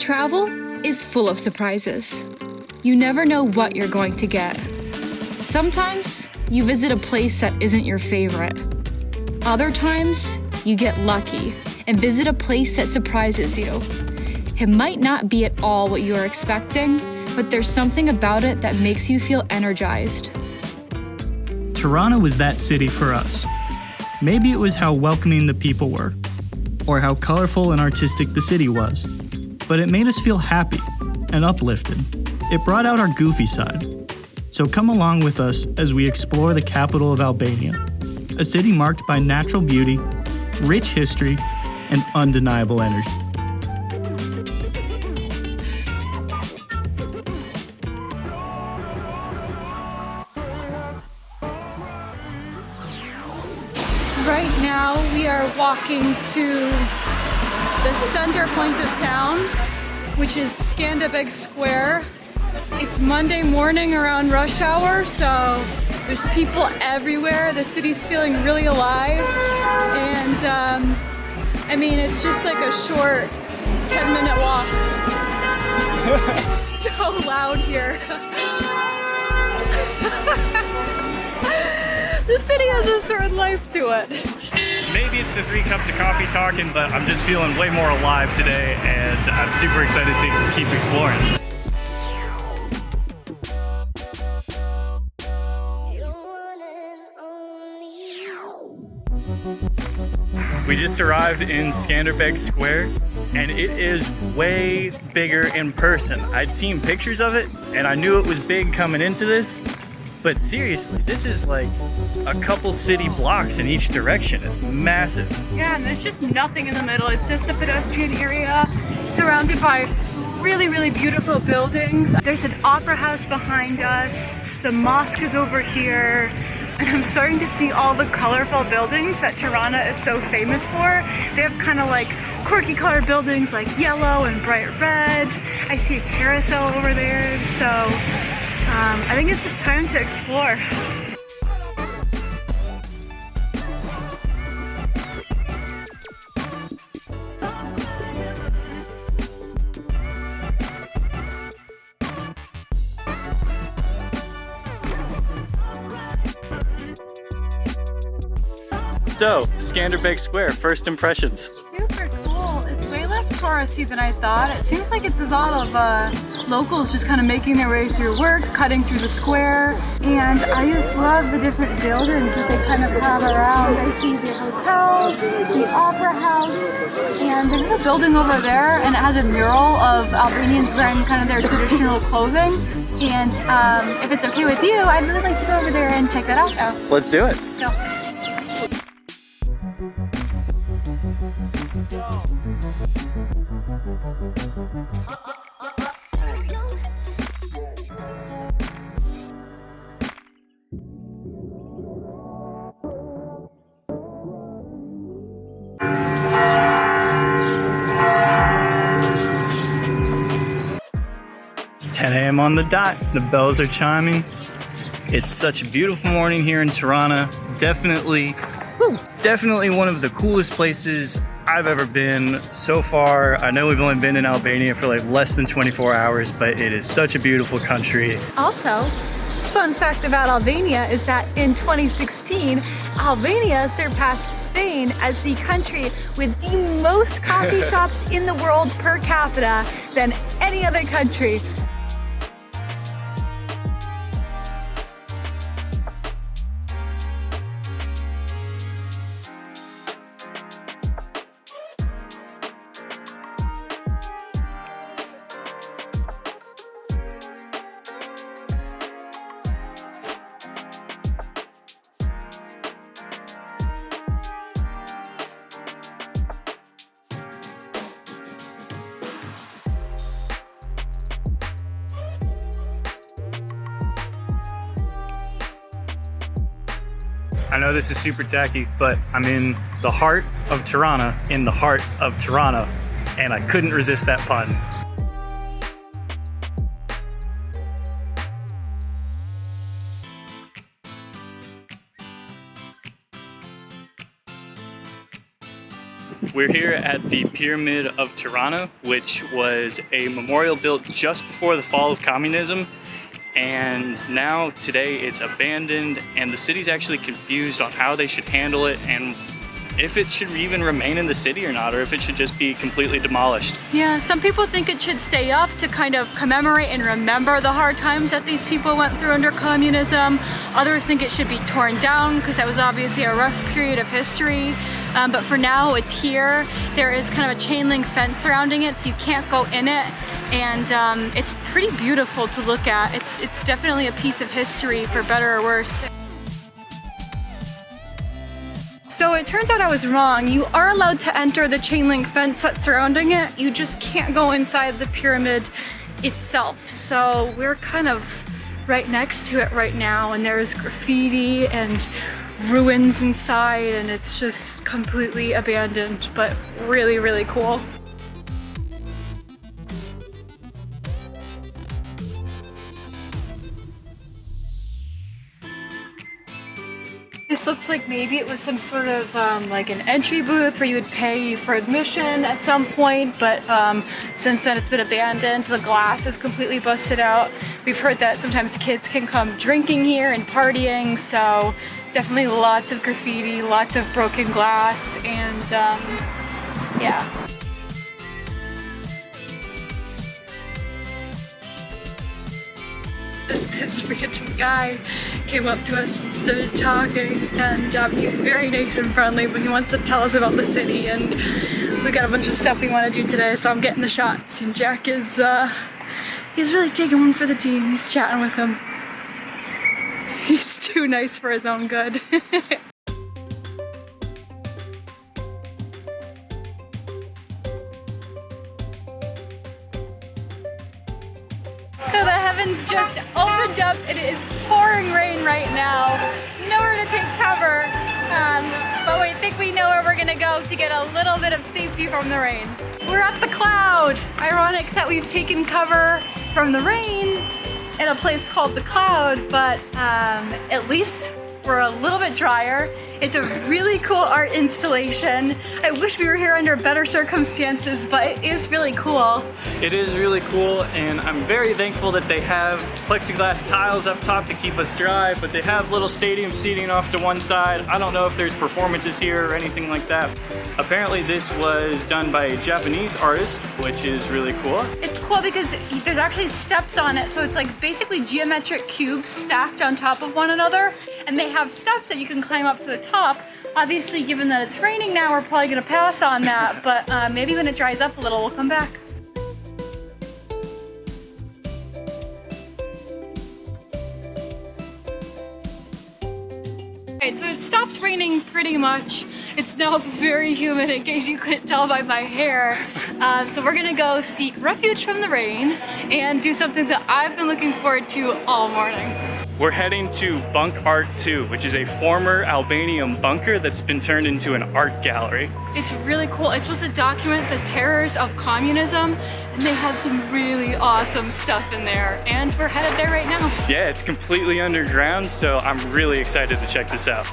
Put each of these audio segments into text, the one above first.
Travel is full of surprises. You never know what you're going to get. Sometimes you visit a place that isn't your favorite. Other times, you get lucky and visit a place that surprises you. It might not be at all what you are expecting, but there's something about it that makes you feel energized. Tirana was that city for us. Maybe it was how welcoming the people were, or how colorful and artistic the city was. But it made us feel happy and uplifted. It brought out our goofy side. So come along with us as we explore the capital of Albania, a city marked by natural beauty, rich history, and undeniable energy. Right now we are walking to the center point of town, which is Skanderbeg Square. It's Monday morning around rush hour, so there's people everywhere. The city's feeling really alive, and I mean, it's just like a short 10-minute walk. It's so loud here. The city has a certain life to it. Maybe it's the 3 cups of coffee talking, but I'm just feeling way more alive today, and I'm super excited to keep exploring. We just arrived in Skanderbeg Square, and it is way bigger in person. I'd seen pictures of it, and I knew it was big coming into this, but seriously, this is like a couple city blocks in each direction. It's massive. Yeah, and there's just nothing in the middle. It's just a pedestrian area surrounded by really, really beautiful buildings. There's an opera house behind us. The mosque is over here. And I'm starting to see all the colorful buildings that Tirana is so famous for. They have kind of like quirky colored buildings like yellow and bright red. I see a carousel over there. So I think it's just time to explore. So, Skanderbeg Square, first impressions. Super cool. It's way less touristy than I thought. It seems like it's a lot of locals just kind of making their way through work, cutting through the square. And I just love the different buildings that they kind of have around. I see the hotel, the opera house, and they have a building over there, and it has a mural of Albanians wearing kind of their traditional clothing. And if it's okay with you, I'd really like to go over there and check that out though. Let's do it. So. 10 a.m. on the dot, the bells are chiming. It's such a beautiful morning here in Tirana. Definitely one of the coolest places I've ever been so far. I know we've only been in Albania for like less than 24 hours, but it is such a beautiful country. Also, fun fact about Albania is that in 2016, Albania surpassed Spain as the country with the most coffee shops in the world per capita than any other country. I know this is super tacky, but I'm in the heart of Tirana, in the heart of Tirana, and I couldn't resist that pun. We're here at the Pyramid of Tirana, which was a memorial built just before the fall of communism. And now, today, it's abandoned, and the city's actually confused on how they should handle it and if it should even remain in the city or not, or if it should just be completely demolished. Yeah, some people think it should stay up to kind of commemorate and remember the hard times that these people went through under communism. Others think it should be torn down because that was obviously a rough period of history. But for now, it's here. There is kind of a chain link fence surrounding it, so you can't go in it. And it's pretty beautiful to look at. It's definitely a piece of history, for better or worse. So it turns out I was wrong. You are allowed to enter the chain link fence that's surrounding it. You just can't go inside the pyramid itself. So we're kind of right next to it right now, and there's graffiti and ruins inside, and it's just completely abandoned, but really, really cool. This looks like maybe it was some sort of like an entry booth where you would pay for admission at some point, but since then it's been abandoned. The glass is completely busted out. We've heard that sometimes kids can come drinking here and partying, so definitely lots of graffiti, lots of broken glass, and yeah. This random guy came up to us and started talking, and he's very nation friendly, but he wants to tell us about the city, and we got a bunch of stuff we want to do today, so I'm getting the shots, and Jack is he's really taking one for the team. He's chatting with him. He's too nice for his own good. So the heavens just opened up and it is pouring rain right now. Nowhere to take cover, but we think we know where we're gonna go to get a little bit of safety from the rain. We're at the cloud. Ironic that we've taken cover from the rain in a place called the Cloud, but at least we're a little bit drier. It's a really cool art installation. I wish we were here under better circumstances, but it is really cool. It is really cool, and I'm very thankful that they have plexiglass tiles up top to keep us dry, but they have little stadium seating off to one side. I don't know if there's performances here or anything like that. Apparently this was done by a Japanese artist, which is really cool. It's cool because there's actually steps on it, so it's like basically geometric cubes stacked on top of one another, and they have steps that you can climb up to the top. Obviously, given that it's raining now, we're probably gonna pass on that, but maybe when it dries up a little, we'll come back. Okay, so it stopped raining pretty much. It's now very humid, in case you couldn't tell by my hair. So we're gonna go seek refuge from the rain and do something that I've been looking forward to all morning. We're heading to Bunk'Art 2, which is a former Albanian bunker that's been turned into an art gallery. It's really cool. It's supposed to document the terrors of communism, and they have some really awesome stuff in there, and we're headed there right now. Yeah, it's completely underground, so I'm really excited to check this out.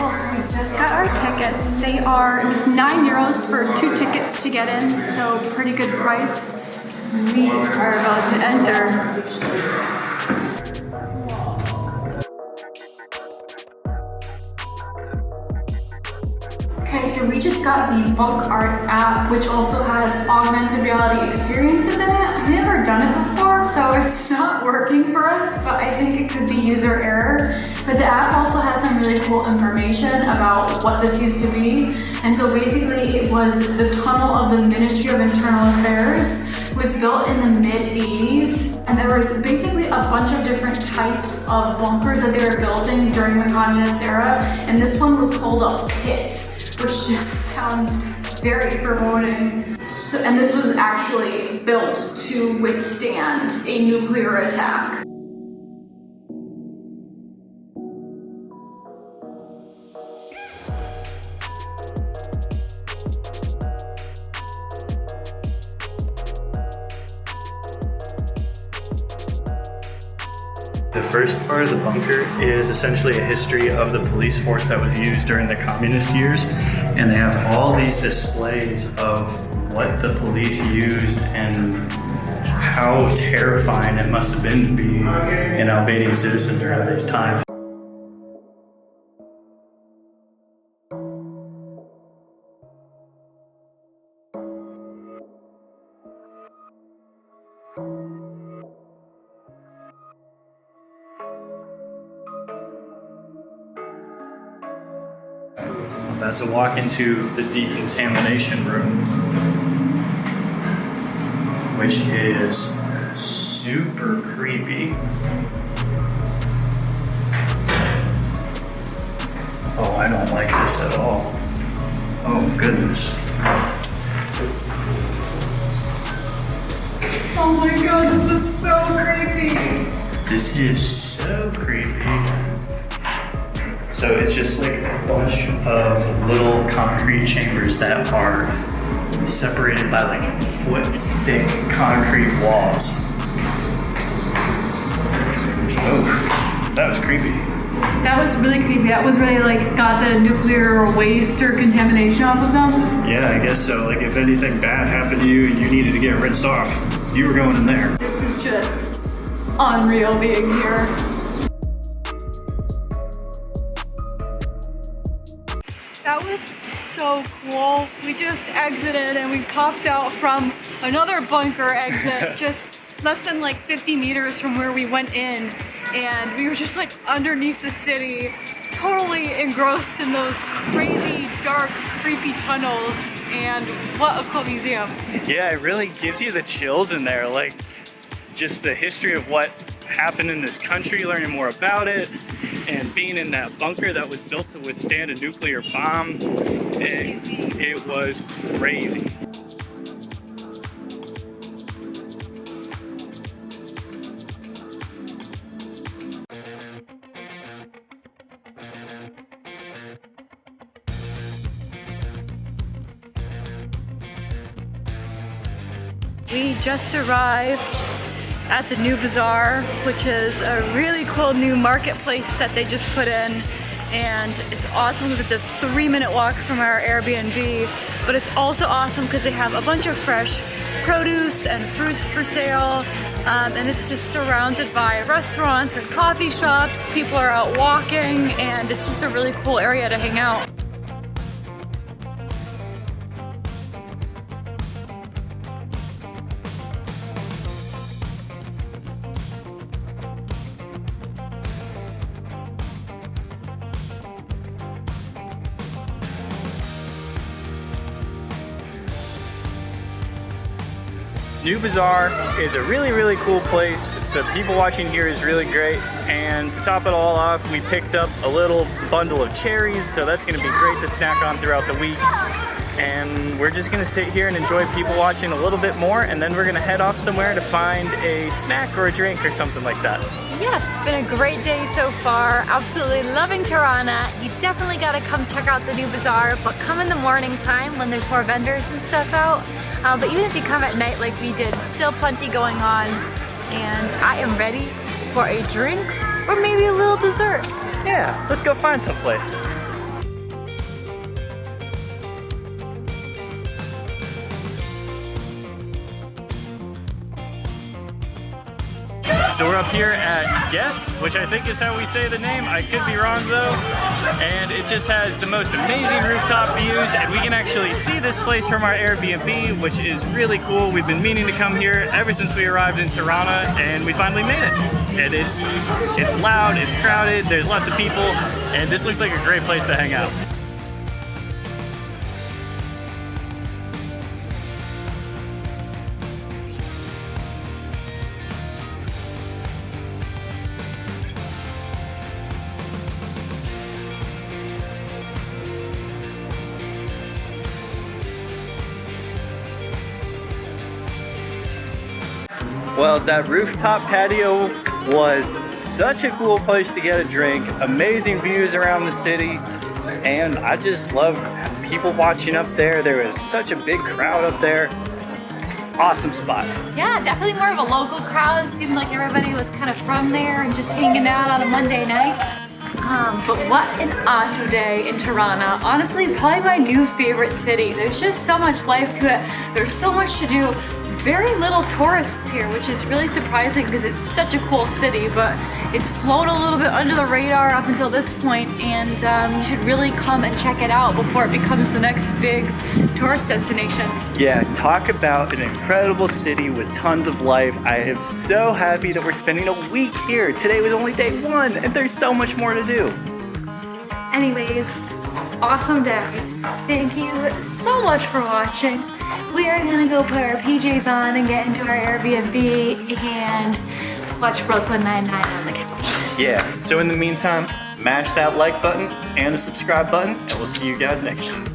We just got our tickets. They are just €9 for 2 tickets to get in, so pretty good price. We are about to enter. Okay, so we just got the Bunk'Art app, which also has augmented reality experiences in it. I've never done it before, so it's not working for us, but I think it could be user error. But the app also has some really cool information about what this used to be. And so basically it was the tunnel of the Ministry of Internal Affairs. It was built in the mid-80s, and there was basically a bunch of different types of bunkers that they were building during the communist era, and this one was called a pit, which just sounds very foreboding. So, and this was actually built to withstand a nuclear attack. The first part of the bunker is essentially a history of the police force that was used during the communist years, and they have all these displays of what the police used and how terrifying it must have been to be an Albanian citizen during these times. I'm about to walk into the decontamination room, which is super creepy. Oh, I don't like this at all. Oh, goodness. Oh my god, this is so creepy. This is so creepy. So it's just like a bunch of little concrete chambers that are separated by like foot-thick concrete walls. Oh, that was creepy. That was really creepy. That was really like got the nuclear waste or contamination off of them. Yeah, I guess so. Like if anything bad happened to you and you needed to get rinsed off, you were going in there. This is just unreal being here. That was so cool. We just exited and we popped out from another bunker exit just less than like 50 meters from where we went in, and we were just like underneath the city, totally engrossed in those crazy, dark, creepy tunnels. And what a cool museum. Yeah, it really gives you the chills in there, like just the history of what happened in this country, learning more about it, and being in that bunker that was built to withstand a nuclear bomb. It was crazy. We just arrived at the new Bazaar, which is a really cool new marketplace that they just put in, and it's awesome because it's a 3-minute walk from our Airbnb, but it's also awesome because they have a bunch of fresh produce and fruits for sale, and it's just surrounded by restaurants and coffee shops. People are out walking, and it's just a really cool area to hang out. New Bazaar is a really cool place. The people watching here is really great, and to top it all off, we picked up a little bundle of cherries, so that's going to be great to snack on throughout the week. And we're just going to sit here and enjoy people watching a little bit more, and then we're going to head off somewhere to find a snack or a drink or something like that. Yes, been a great day so far. Absolutely loving Tirana. You definitely gotta come check out the new Bazaar, but come in the morning time when there's more vendors and stuff out. But even if you come at night like we did, still plenty going on. And I am ready for a drink or maybe a little dessert. Yeah, let's go find someplace. So we're up here at Ges, which I think is how we say the name. I could be wrong though. And it just has the most amazing rooftop views, and we can actually see this place from our Airbnb, which is really cool. We've been meaning to come here ever since we arrived in Tirana, and we finally made it. And it's loud, it's crowded, there's lots of people, and this looks like a great place to hang out. Well, that rooftop patio was such a cool place to get a drink, amazing views around the city, and I just love people watching up there. There was such a big crowd up there. awesome spot. Yeah, definitely more of a local crowd. It seemed like everybody was kind of from there and just hanging out on a Monday night. But what an awesome day in Tirana. Honestly, probably my new favorite city. There's just so much life to it. There's so much to do. Very little tourists here, which is really surprising because it's such a cool city, but it's flown a little bit under the radar up until this point, and you should really come and check it out before it becomes the next big tourist destination. Yeah, talk about an incredible city with tons of life. I am so happy that we're spending a week here. Today was only day 1, and there's so much more to do. Anyways, awesome day. Thank you so much for watching. We are gonna go put our PJs on and get into our Airbnb and watch Brooklyn Nine-Nine on the couch. Yeah, so in the meantime, mash that like button and the subscribe button, and we'll see you guys next time.